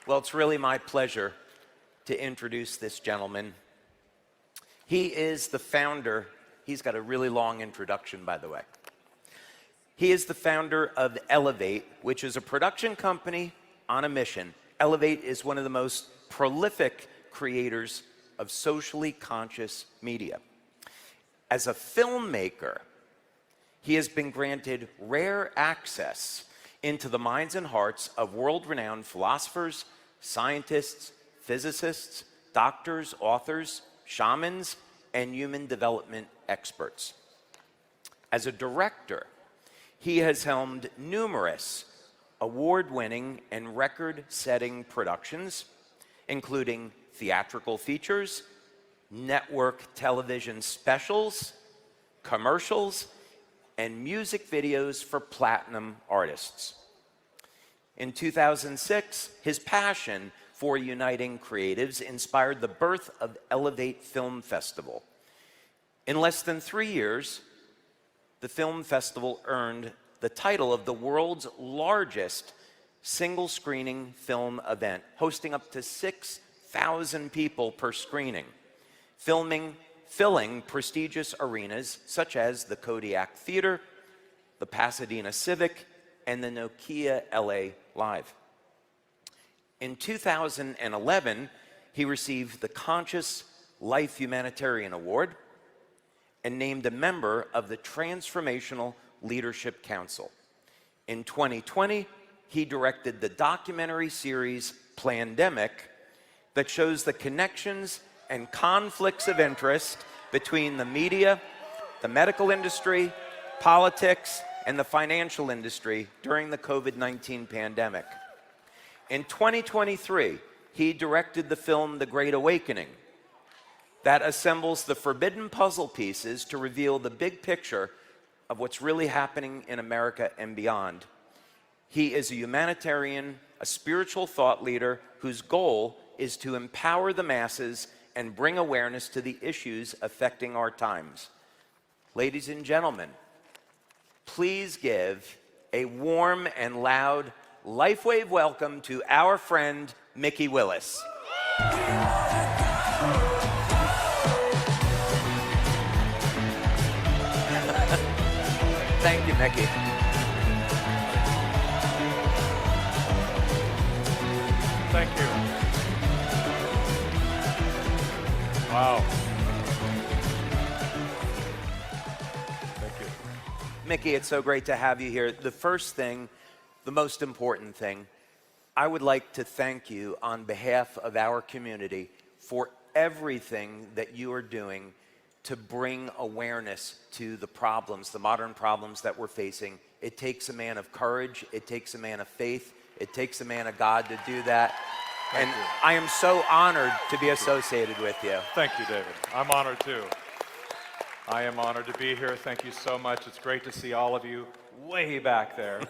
Well, it's really my pleasure to introduce this gentleman. He is the founder. He's got a really long introduction, by the way. He is the founder of Elevate, which is a production company on a mission. Elevate is one of the most prolific creators of socially conscious media. As a filmmaker, he has been granted rare access into the minds and hearts of world-renowned philosophers, scientists, physicists, doctors, authors, shamans, and human development experts. As a director, he has helmed numerous award-winning and record-setting productions, including theatrical features, network television specials, commercials, and music videos for platinum artists. In 2006, his passion for uniting creatives inspired the birth of Elevate Film Festival. In less than 3 years, the film festival earned the title of the world's largest single-screening film event, hosting up to 6,000 people per screening, filling prestigious arenas such as the Kodiak Theater, the Pasadena Civic, and the Nokia LA Live. In 2011, he received the Conscious Life Humanitarian Award and named a member of the Transformational Leadership Council. In 2020, he directed the documentary series Plandemic that shows the connections and conflicts of interest between the media, the medical industry, politics, and the financial industry during the COVID-19 pandemic. In 2023, he directed the film The Great Awakening that assembles the forbidden puzzle pieces to reveal the big picture of what's really happening in America and beyond. He is a humanitarian, a spiritual thought leader whose goal is to empower the masses and bring awareness to the issues affecting our times. Ladies and gentlemen, please give a warm and loud LifeWave welcome to our friend, Mikki Willis. Thank you, Mikki. Thank you. Wow. Thank you. Mikki, it's so great to have you here. The first thing, the most important thing, I would like to thank you on behalf of our community for everything that you are doing to bring awareness to the problems, the modern problems that we're facing. It takes a man of courage, it takes a man of faith, it takes a man of God to do that. And I am so honored to be associated with you. Thank you, David. I'm honored too. I am honored to be here. Thank you so much. It's great to see all of you way back there.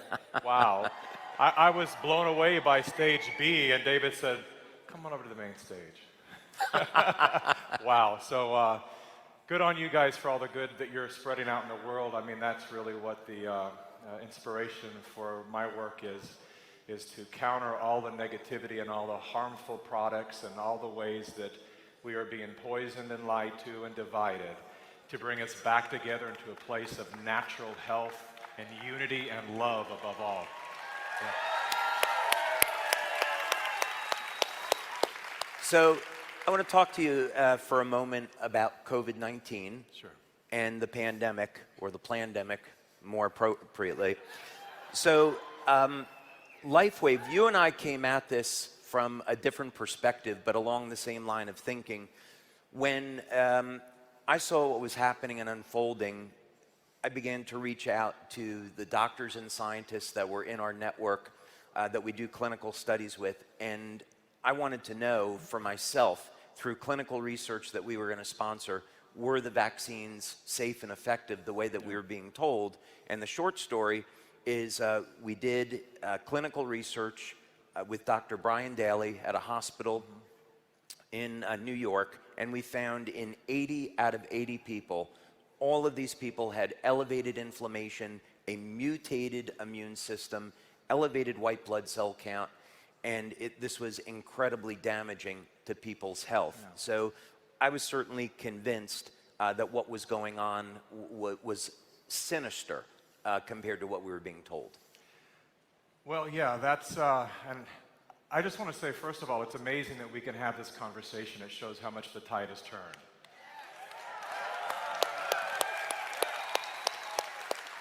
Wow. I was blown away by stage B, and David said, come on over to the main stage. Wow. So good on you guys for all the good that you're spreading out in the world. I mean, that's really what the inspiration for my work is to counter all the negativity and all the harmful products and all the ways that we are being poisoned and lied to and divided, to bring us back together into a place of natural health and unity and love above all. Yeah. So I want to talk to you for a moment about COVID-19 Sure. and the pandemic, or the plandemic more appropriately. So LifeWave, you and I came at this from a different perspective, but along the same line of thinking. When I saw what was happening and unfolding, I began to reach out to the doctors and scientists that were in our network that we do clinical studies with, and I wanted to know for myself, through clinical research that we were going to sponsor, were the vaccines safe and effective the way that we were being told? And the short story is we did clinical research with Dr. Brian Daly at a hospital in New York, and we found in 80 out of 80 people, all of these people had elevated inflammation, a mutated immune system, elevated white blood cell count, and this was incredibly damaging to people's health. So I was certainly convinced that what was going on was sinister compared to what we were being told. Well, yeah, and I just want to say, first of all, it's amazing that we can have this conversation. It shows how much the tide has turned.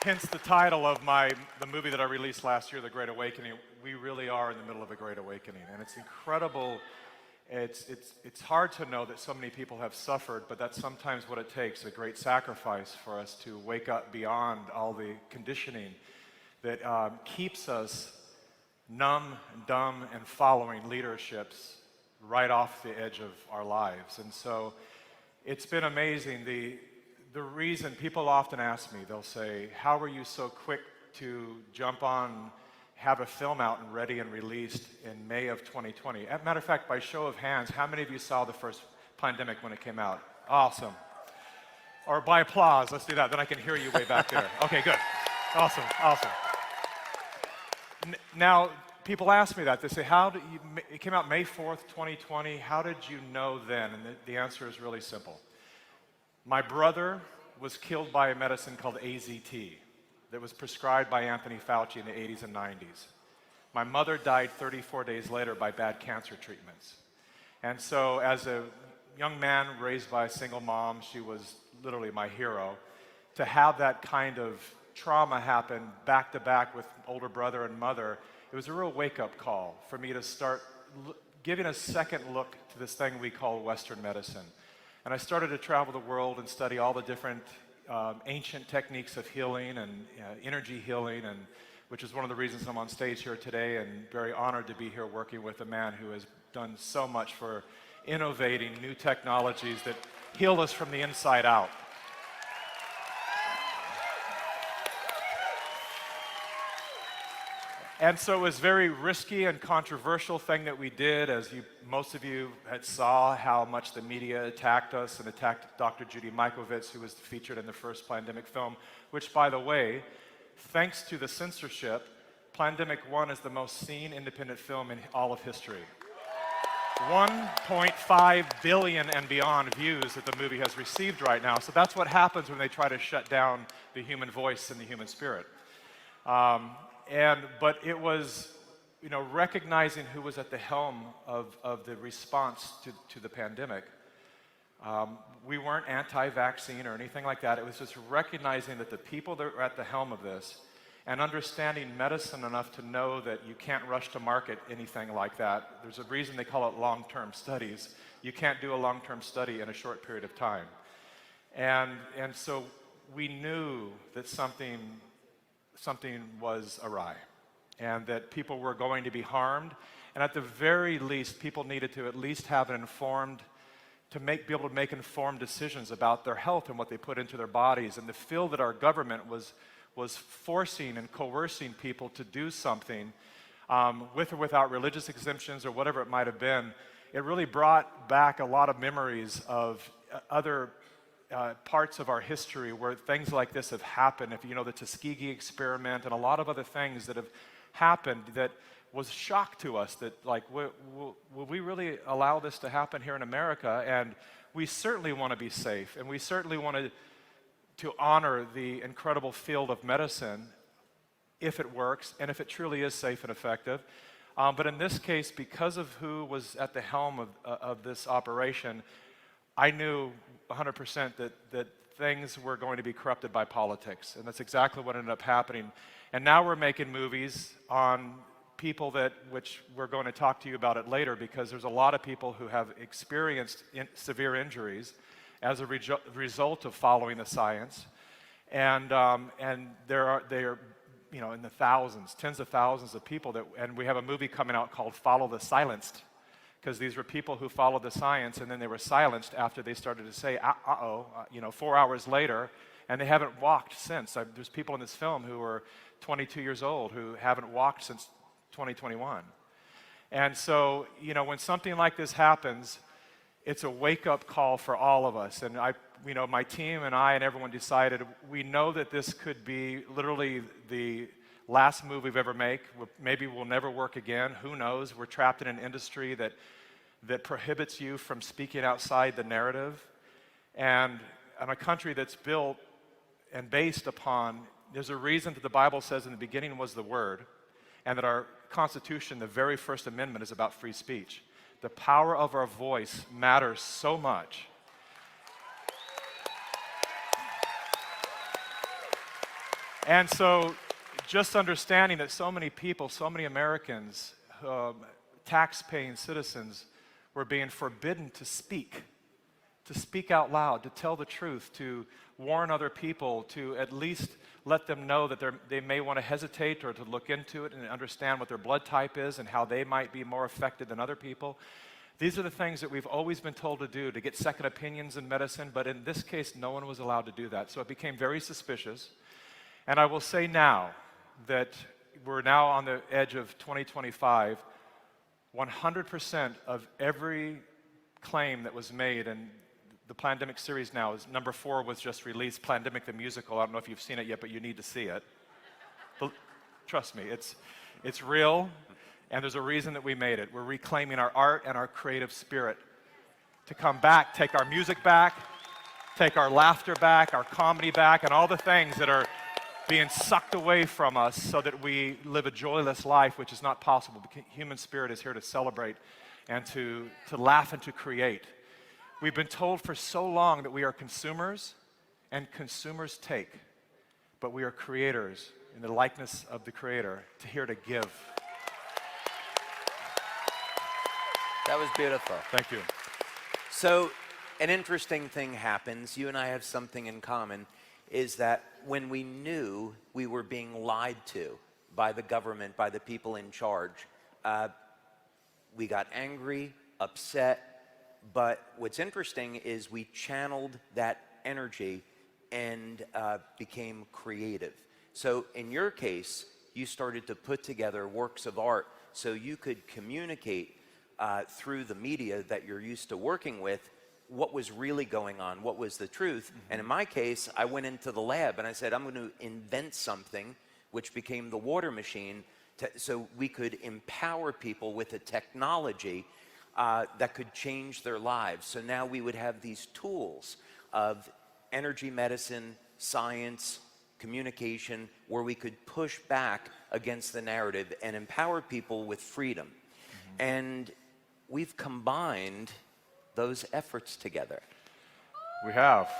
Hence the title of the movie that I released last year, The Great Awakening. We really are in the middle of a great awakening, and it's incredible. It's hard to know that so many people have suffered, but that's sometimes what it takes, a great sacrifice for us to wake up beyond all the conditioning that keeps us numb, dumb, and following leaderships right off the edge of our lives. And so it's been amazing. The reason people often ask me, they'll say, how were you so quick to jump on, have a film out and ready and released in May of 2020? As a matter of fact, by show of hands, how many of you saw the first Pandemic when it came out? Awesome. Or by applause, let's do that, then I can hear you way back there. Okay, good. Awesome, awesome. Now, people ask me that. They say, it came out May 4th, 2020. How did you know then? And the answer is really simple. My brother was killed by a medicine called AZT that was prescribed by Anthony Fauci in the 80s and 90s. My mother died 34 days later by bad cancer treatments. And so as a young man raised by a single mom, she was literally my hero. To have that kind of trauma happen back to back with older brother and mother, it was a real wake-up call for me to start giving a second look to this thing we call Western medicine. And I started to travel the world and study all the different ancient techniques of healing and energy healing, and which is one of the reasons I'm on stage here today, and very honored to be here working with a man who has done so much for innovating new technologies that heal us from the inside out. And so it was a very risky and controversial thing that we did, as most of you had saw how much the media attacked us and attacked Dr. Judy Mikovits, who was featured in the first Pandemic film, which, by the way, thanks to the censorship, Pandemic 1 is the most seen independent film in all of history. 1.5 billion and beyond views that the movie has received right now. So that's what happens when they try to shut down the human voice and the human spirit. But it was, recognizing who was at the helm of the response to the pandemic. We weren't anti-vaccine or anything like that. It was just recognizing that the people that were at the helm of this and understanding medicine enough to know that you can't rush to market anything like that. There's a reason they call it long-term studies. You can't do a long-term study in a short period of time. And so we knew that something was awry, and that people were going to be harmed, and at the very least, people needed to at least have be able to make informed decisions about their health and what they put into their bodies. And the feel that our government was forcing and coercing people to do something, with or without religious exemptions or whatever it might have been, it really brought back a lot of memories of other parts of our history where things like this have happened. If you know the Tuskegee experiment and a lot of other things that have happened that was shock to us, that will we really allow this to happen here in America? And we certainly want to be safe, and we certainly want to honor the incredible field of medicine if it works and if it truly is safe and effective. But in this case, because of who was at the helm of this operation, I knew 100% that things were going to be corrupted by politics, and that's exactly what ended up happening. And now we're making movies on people which we're going to talk to you about it later, because there's a lot of people who have experienced severe injuries as a result of following the science, and they are in the thousands, tens of thousands of people and we have a movie coming out called Follow the Silenced, because these were people who followed the science and then they were silenced after they started to say, 4 hours later, and they haven't walked since. There's people in this film who are 22 years old who haven't walked since 2021. And so, when something like this happens, it's a wake-up call for all of us. And my team and I and everyone decided, we know that this could be literally the last move we've ever make. Maybe we'll never work again. Who knows? We're trapped in an industry that prohibits you from speaking outside the narrative. And in a country that's built and based upon, there's a reason that the Bible says in the beginning was the Word, and that our Constitution, the very first amendment, is about free speech. The power of our voice matters so much. And so just understanding that so many people, so many Americans, tax-paying citizens, were being forbidden to speak out loud, to tell the truth, to warn other people, to at least let them know that they may want to hesitate or to look into it and understand what their blood type is and how they might be more affected than other people. These are the things that we've always been told to do, to get second opinions in medicine, but in this case, no one was allowed to do that. So it became very suspicious. And I will say now that we're now on the edge of 2025, 100% of every claim that was made, and the Plandemic series now is number 4 was just released, Plandemic the musical. I don't know if you've seen it yet, but you need to see it. But trust me, it's real, and there's a reason that we made it. We're reclaiming our art and our creative spirit to come back, take our music back, take our laughter back, our comedy back, and all the things that are being sucked away from us so that we live a joyless life, which is not possible. The human spirit is here to celebrate and to laugh and to create. We've been told for so long that we are consumers, and consumers take, but we are creators in the likeness of the Creator, here to give. That was beautiful. Thank you. So an interesting thing happens. You and I have something in common, is that when we knew we were being lied to by the government, by the people in charge, we got angry, upset, but what's interesting is we channeled that energy and became creative. So in your case, you started to put together works of art so you could communicate through the media that you're used to working with what was really going on, what was the truth. Mm-hmm. And in my case, I went into the lab and I said, I'm going to invent something, which became the water machine, so we could empower people with a technology that could change their lives. So now we would have these tools of energy medicine, science, communication, where we could push back against the narrative and empower people with freedom. Mm-hmm. And we've combined those efforts together. We have.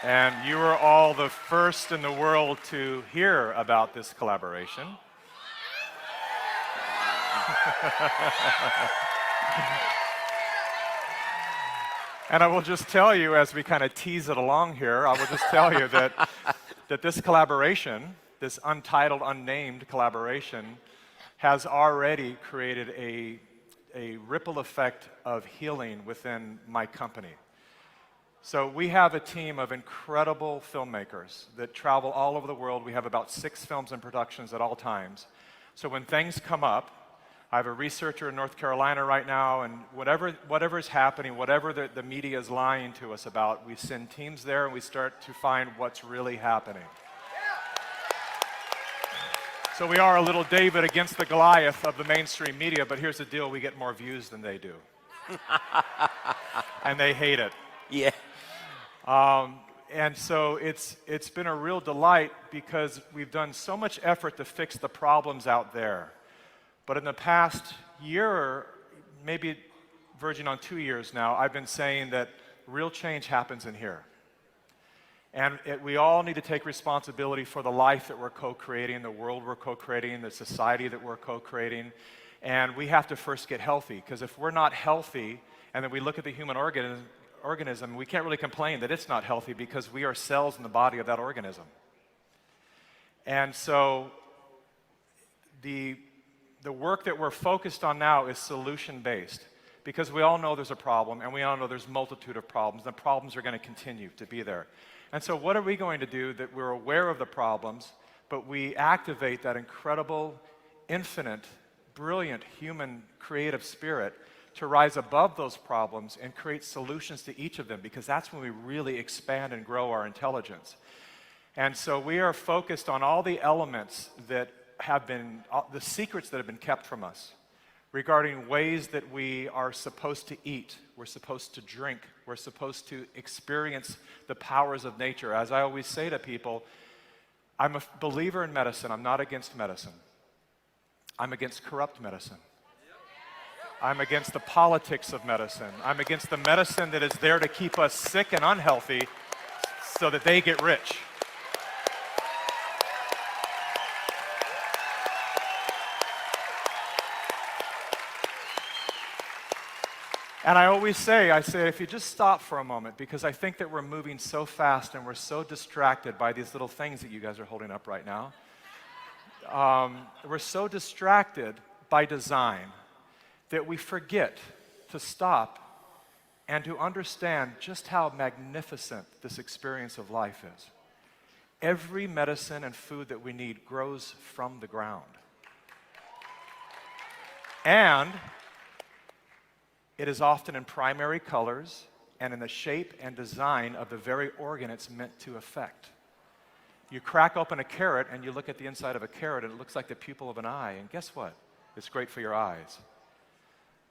And you were all the first in the world to hear about this collaboration. And I will just tell you, as we kind of tease it along here, I will just tell you that this collaboration, this untitled, unnamed collaboration, has already created a ripple effect of healing within my company. So we have a team of incredible filmmakers that travel all over the world. We have about 6 films and productions at all times. So when things come up, I have a researcher in North Carolina right now, and whatever is happening, whatever the media is lying to us about, we send teams there and we start to find what's really happening. So we are a little David against the Goliath of the mainstream media, but here's the deal, we get more views than they do. And they hate it. Yeah. And so it's been a real delight because we've done so much effort to fix the problems out there. But in the past year, maybe verging on 2 years now, I've been saying that real change happens in here. And we all need to take responsibility for the life that we're co-creating, the world we're co-creating, the society that we're co-creating. And we have to first get healthy, because if we're not healthy, and then we look at the human organism, we can't really complain that it's not healthy because we are cells in the body of that organism. And so the work that we're focused on now is solution-based, because we all know there's a problem, and we all know there's a multitude of problems. The problems are going to continue to be there. And so what are we going to do that we're aware of the problems, but we activate that incredible, infinite, brilliant human creative spirit to rise above those problems and create solutions to each of them, because that's when we really expand and grow our intelligence. And so we are focused on all the elements that have been, the secrets that have been kept from us regarding ways that we are supposed to eat, we're supposed to drink, we're supposed to experience the powers of nature. As I always say to people, I'm a believer in medicine. I'm not against medicine. I'm against corrupt medicine. I'm against the politics of medicine. I'm against the medicine that is there to keep us sick and unhealthy so that they get rich. And I always say, if you just stop for a moment, because I think that we're moving so fast and we're so distracted by these little things that you guys are holding up right now. We're so distracted by design that we forget to stop and to understand just how magnificent this experience of life is. Every medicine and food that we need grows from the ground. And it is often in primary colors and in the shape and design of the very organ it's meant to affect. You crack open a carrot and you look at the inside of a carrot and it looks like the pupil of an eye, and guess what? It's great for your eyes.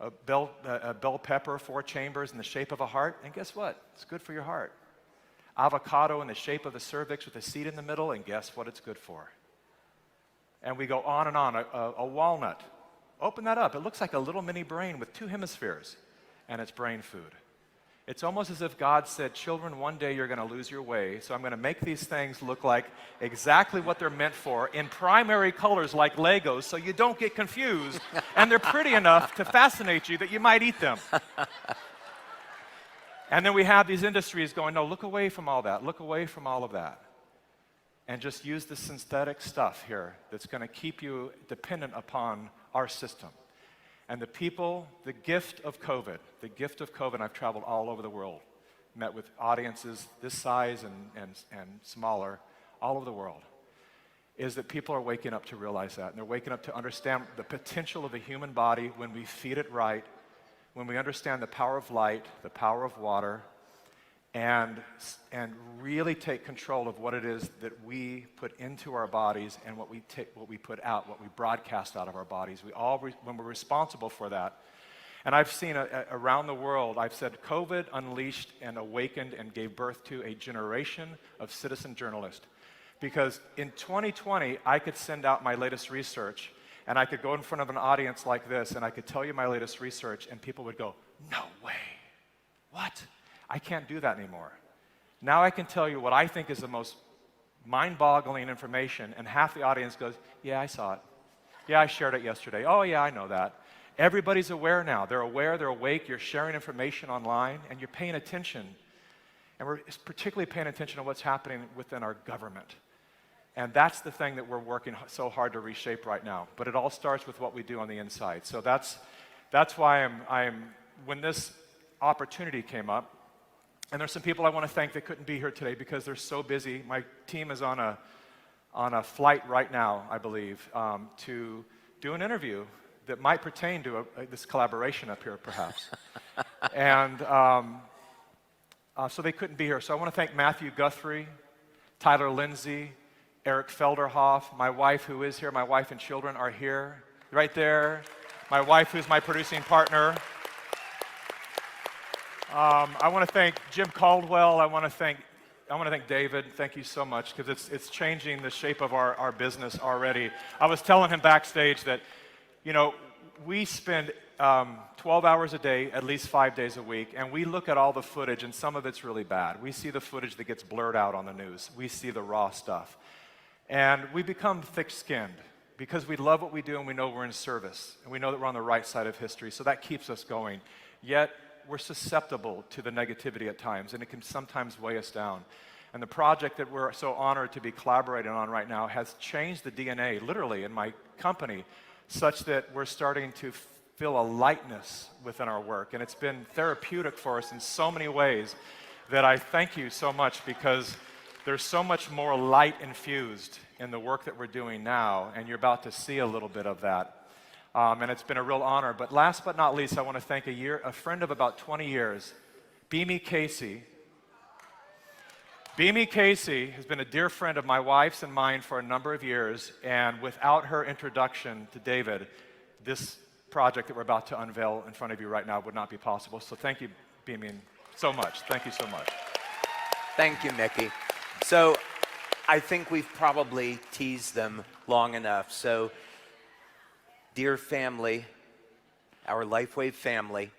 A bell pepper, 4 chambers in the shape of a heart, and guess what? It's good for your heart. Avocado in the shape of the cervix with a seed in the middle, and guess what it's good for? And we go on and on. A walnut. Open that up. It looks like a little mini brain with 2 hemispheres, and it's brain food. It's almost as if God said, children, one day you're going to lose your way, so I'm going to make these things look like exactly what they're meant for in primary colors like Legos so you don't get confused, and they're pretty enough to fascinate you that you might eat them. And then we have these industries going, no, look away from all that, look away from all of that, and just use the synthetic stuff here that's going to keep you dependent upon our system. And the people, the gift of COVID, I've traveled all over the world, met with audiences this size and smaller, all over the world, is that people are waking up to realize that. And they're waking up to understand the potential of the human body when we feed it right, when we understand the power of light, the power of water, and really take control of what it is that we put into our bodies and what we put out, what we broadcast out of our bodies. When we're responsible for that. And I've seen around the world, I've said COVID unleashed and awakened and gave birth to a generation of citizen journalists. Because in 2020, I could send out my latest research and I could go in front of an audience like this and I could tell you my latest research and people would go, no way, what? I can't do that anymore. Now I can tell you what I think is the most mind-boggling information, and half the audience goes, yeah, I saw it. Yeah, I shared it yesterday. Oh, yeah, I know that. Everybody's aware now. They're aware, they're awake, you're sharing information online, and you're paying attention. And we're particularly paying attention to what's happening within our government. And that's the thing that we're working so hard to reshape right now. But it all starts with what we do on the inside. So that's why when this opportunity came up, and there's some people I want to thank that couldn't be here today because they're so busy. My team is on a flight right now, I believe, to do an interview that might pertain to this collaboration up here, perhaps. And so they couldn't be here. So I want to thank Matthew Guthrie, Tyler Lindsay, Eric Felderhoff, my wife who is here. My wife and children are here, right there. My wife who's my producing partner. I want to thank Jim Caldwell. I want to thank David. Thank you so much, because it's changing the shape of our business already. I was telling him backstage that, we spend 12 hours a day, at least 5 days a week, and we look at all the footage, and some of it's really bad. We see the footage that gets blurred out on the news. We see the raw stuff. And we become thick-skinned because we love what we do and we know we're in service, and we know that we're on the right side of history, so that keeps us going. Yet, we're susceptible to the negativity at times, and it can sometimes weigh us down. And the project that we're so honored to be collaborating on right now has changed the DNA, literally, in my company, such that we're starting to feel a lightness within our work. And it's been therapeutic for us in so many ways that I thank you so much, because there's so much more light infused in the work that we're doing now, and you're about to see a little bit of that. And it's been a real honor. But last but not least, I want to thank a friend of about 20 years, Beamy Casey. Beamy Casey has been a dear friend of my wife's and mine for a number of years, and without her introduction to David, this project that we're about to unveil in front of you right now would not be possible. So thank you, Beamy, so much. Thank you so much. Thank you, Mikki. So I think we've probably teased them long enough. So, dear family, our LifeWave family,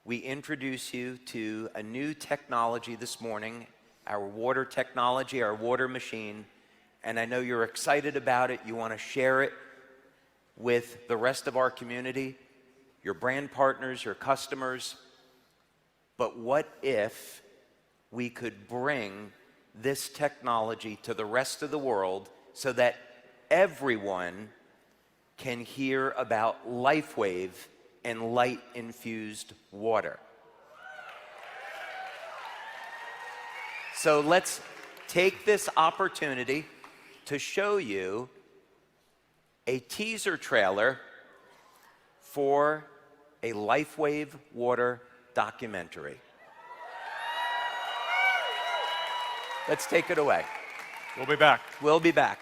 we introduce you to a new technology this morning, our water technology, our water machine, and I know you're excited about it. You want to share it with the rest of our community, your brand partners, your customers. But what if we could bring this technology to the rest of the world so that everyone can hear about LifeWave and light-infused water? So let's take this opportunity to show you a teaser trailer for a LifeWave water documentary. Let's take it away. We'll be back. We'll be back.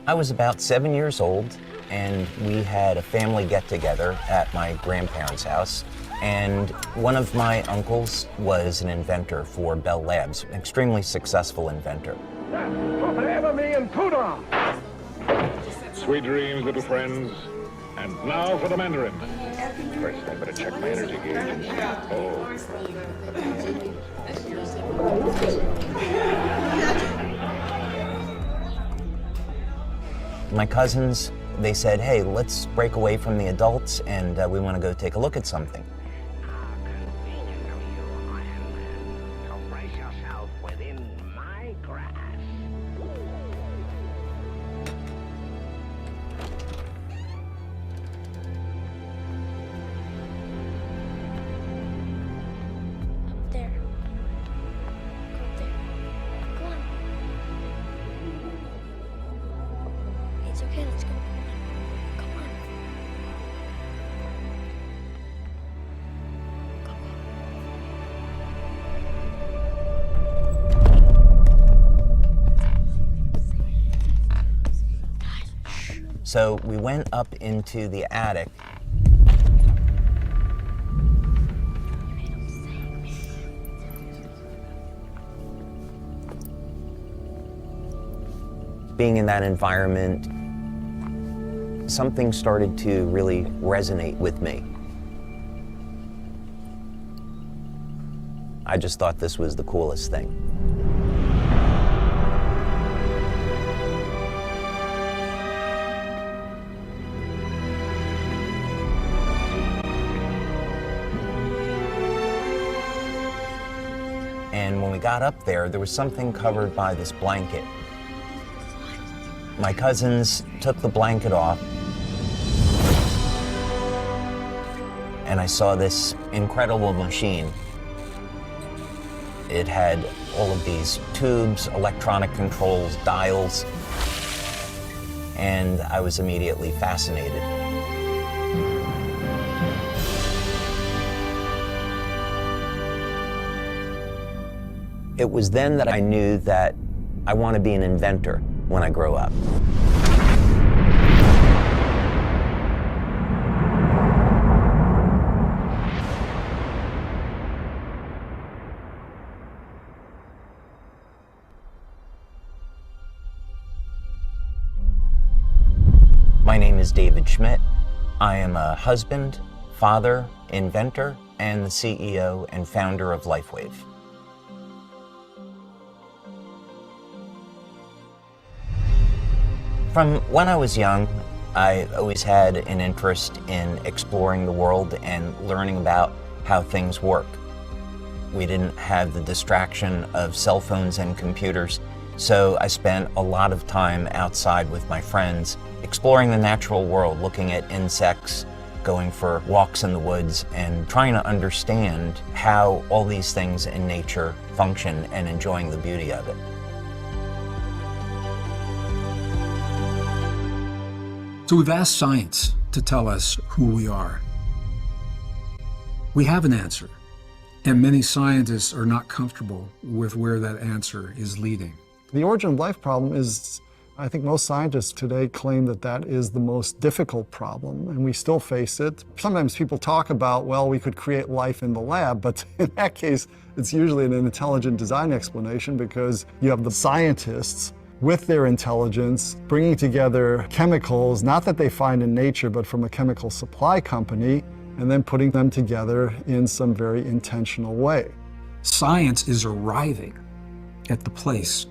I was about 7 years old, and we had a family get-together at my grandparents' house, and one of my uncles was an inventor for Bell Labs, an extremely successful inventor. Sweet dreams, little friends. And now for the Mandarin. First, I better check my energy gauge and see. My cousins, they said, hey, let's break away from the adults, and we want to go take a look at something. How convenient of you, Iron Man, to place yourself within my grasp. Up there. Go up there. Go on. It's okay, let's go. Come on. Go, So we went up into the attic. Being in that environment, something started to really resonate with me. I just thought this was the coolest thing. And when we got up there was something covered by this blanket. My cousins took the blanket off, and I saw this incredible machine. It had all of these tubes, electronic controls, dials, and I was immediately fascinated. It was then that I knew that I want to be an inventor when I grow up. My name is David Schmidt. I am a husband, father, inventor, and the CEO and founder of LifeWave. From when I was young, I always had an interest in exploring the world and learning about how things work. We didn't have the distraction of cell phones and computers, so I spent a lot of time outside with my friends, exploring the natural world, looking at insects, going for walks in the woods, and trying to understand how all these things in nature function and enjoying the beauty of it. So we've asked science to tell us who we are. We have an answer, and many scientists are not comfortable with where that answer is leading. The origin of life problem is, I think most scientists today claim that that is the most difficult problem, and we still face it. Sometimes people talk about, well, we could create life in the lab, but in that case, it's usually an intelligent design explanation because you have the scientists with their intelligence, bringing together chemicals, not that they find in nature, but from a chemical supply company, and then putting them together in some very intentional way. Science is arriving at the place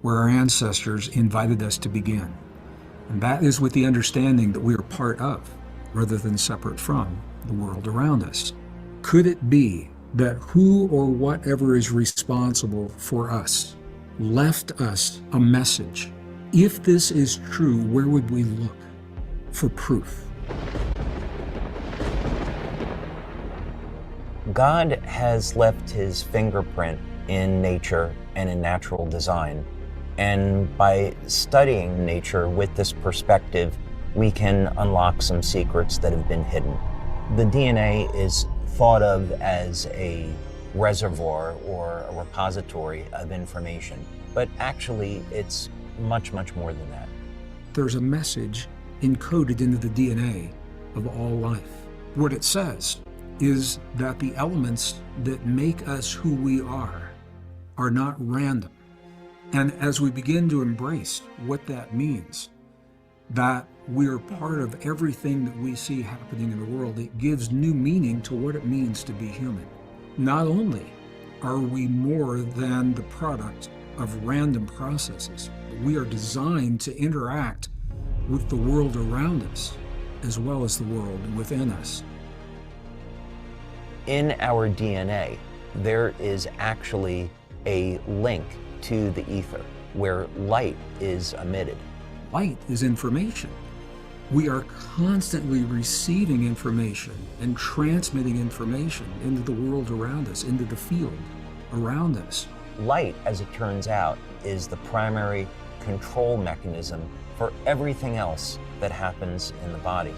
where our ancestors invited us to begin. And that is with the understanding that we are part of, rather than separate from, the world around us. Could it be that who or whatever is responsible for us left us a message? If this is true, where would we look for proof? God has left his fingerprint in nature and in natural design. And by studying nature with this perspective, we can unlock some secrets that have been hidden. The DNA is thought of as a reservoir or a repository of information, but actually it's much, much more than that. There's a message encoded into the DNA of all life. What it says is that the elements that make us who we are not random. And as we begin to embrace what that means, that we're part of everything that we see happening in the world, it gives new meaning to what it means to be human. Not only are we more than the product of random processes, but we are designed to interact with the world around us as well as the world within us. In our DNA, there is actually a link to the ether where light is emitted. Light is information. We are constantly receiving information and transmitting information into the world around us, into the field around us. Light, as it turns out, is the primary control mechanism for everything else that happens in the body.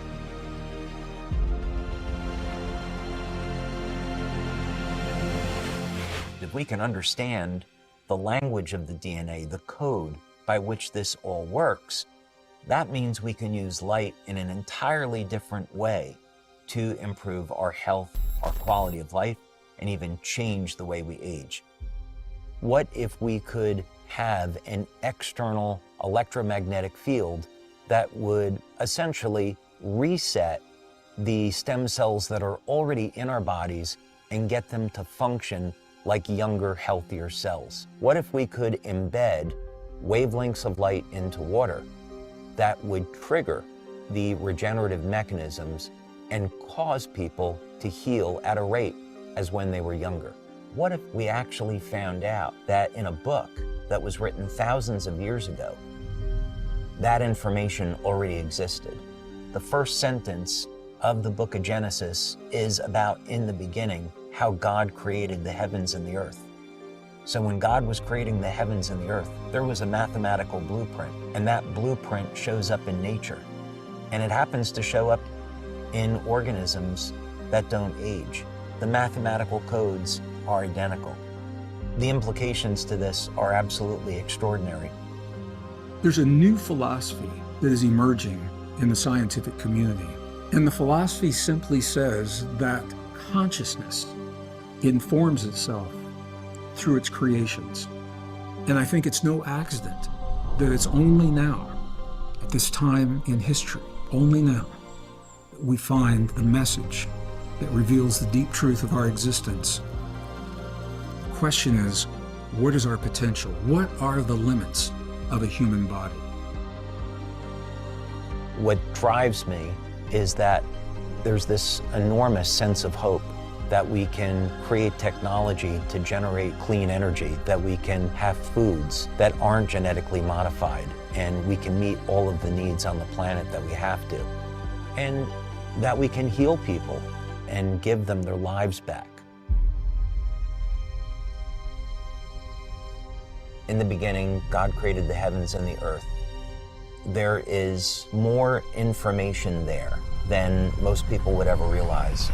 If we can understand the language of the DNA, the code by which this all works, that means we can use light in an entirely different way to improve our health, our quality of life, and even change the way we age. What if we could have an external electromagnetic field that would essentially reset the stem cells that are already in our bodies and get them to function like younger, healthier cells? What if we could embed wavelengths of light into water that would trigger the regenerative mechanisms and cause people to heal at a rate as when they were younger? What if we actually found out that in a book that was written thousands of years ago, that information already existed? The first sentence of the book of Genesis is about, in the beginning, how God created the heavens and the earth. So when God was creating the heavens and the earth, there was a mathematical blueprint, and that blueprint shows up in nature. And it happens to show up in organisms that don't age. The mathematical codes are identical. The implications to this are absolutely extraordinary. There's a new philosophy that is emerging in the scientific community. And the philosophy simply says that consciousness informs itself through its creations. And I think it's no accident that it's only now, at this time in history, only now, that we find the message that reveals the deep truth of our existence. The question is, what is our potential? What are the limits of a human body? What drives me is that there's this enormous sense of hope that we can create technology to generate clean energy, that we can have foods that aren't genetically modified, and we can meet all of the needs on the planet that we have to, and that we can heal people and give them their lives back. In the beginning, God created the heavens and the earth. There is more information there than most people would ever realize.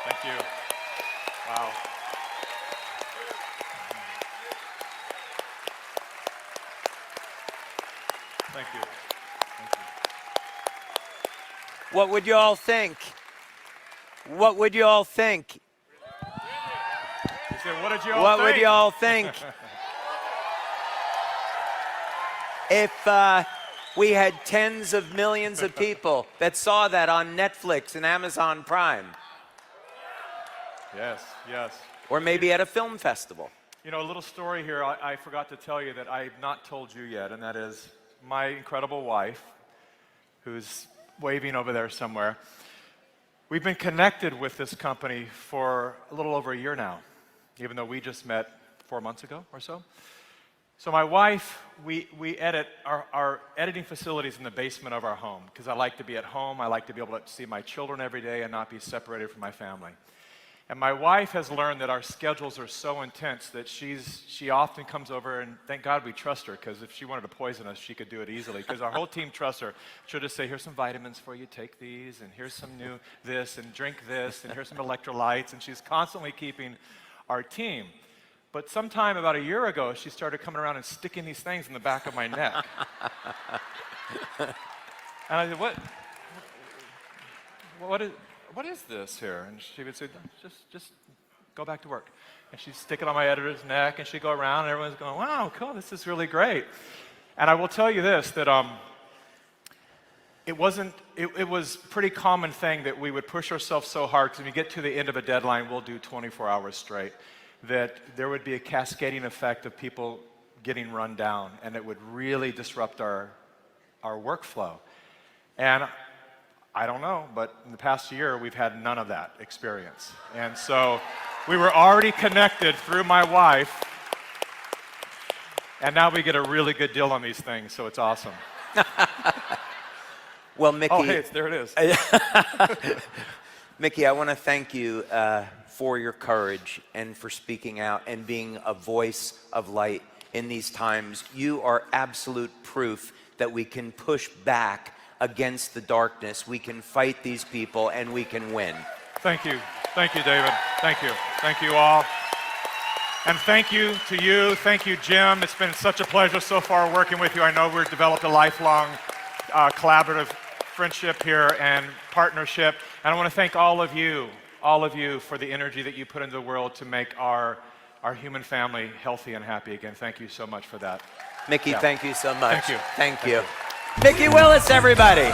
Thank you. Wow. Thank you. What would you all think? What would you all think? You said, what did you all What think? would you all think? If we had tens of millions of people that saw that on Netflix and Amazon Prime, Yes, yes. or maybe at a film festival. You know, a little story here I forgot to tell you that I've not told you yet, and that is my incredible wife, who's waving over there somewhere. We've been connected with this company for a little over a year now, even though we just met 4 months ago or so. So my wife, we edit our editing facilities in the basement of our home, because I like to be at home. I like to be able to see my children every day and not be separated from my family. And my wife has learned that our schedules are so intense that she often comes over, and thank God we trust her, because if she wanted to poison us, she could do it easily, because our whole team trusts her. She'll just say, here's some vitamins for you, take these, and here's some new this, and drink this, and here's some electrolytes, and she's constantly keeping our team. But sometime about a year ago, she started coming around and sticking these things in the back of my neck. And I said, what is this here? And she would say, just go back to work. And she'd stick it on my editor's neck, and she'd go around, and everyone's going, wow, cool, this is really great. And I will tell you this, that it was a pretty common thing that we would push ourselves so hard, because when we get to the end of a deadline, we'll do 24 hours straight, that there would be a cascading effect of people getting run down, and it would really disrupt our workflow. And I don't know, but in the past year, we've had none of that experience. And so we were already connected through my wife, and now we get a really good deal on these things, so it's awesome. Well, Mikki. Oh, hey, there it is. Mikki, I want to thank you for your courage and for speaking out and being a voice of light in these times. You are absolute proof that we can push back against the darkness. We can fight these people, and we can win. Thank you. Thank you, David. Thank you. Thank you all. And thank you to you. Thank you, Jim. It's been such a pleasure so far working with you. I know we've developed a lifelong collaborative friendship here and partnership. And I want to thank all of you for the energy that you put into the world to make our human family healthy and happy again. Thank you so much for that. Mikki, thank you so much. Thank you. Thank you. Mikki Willis, everybody.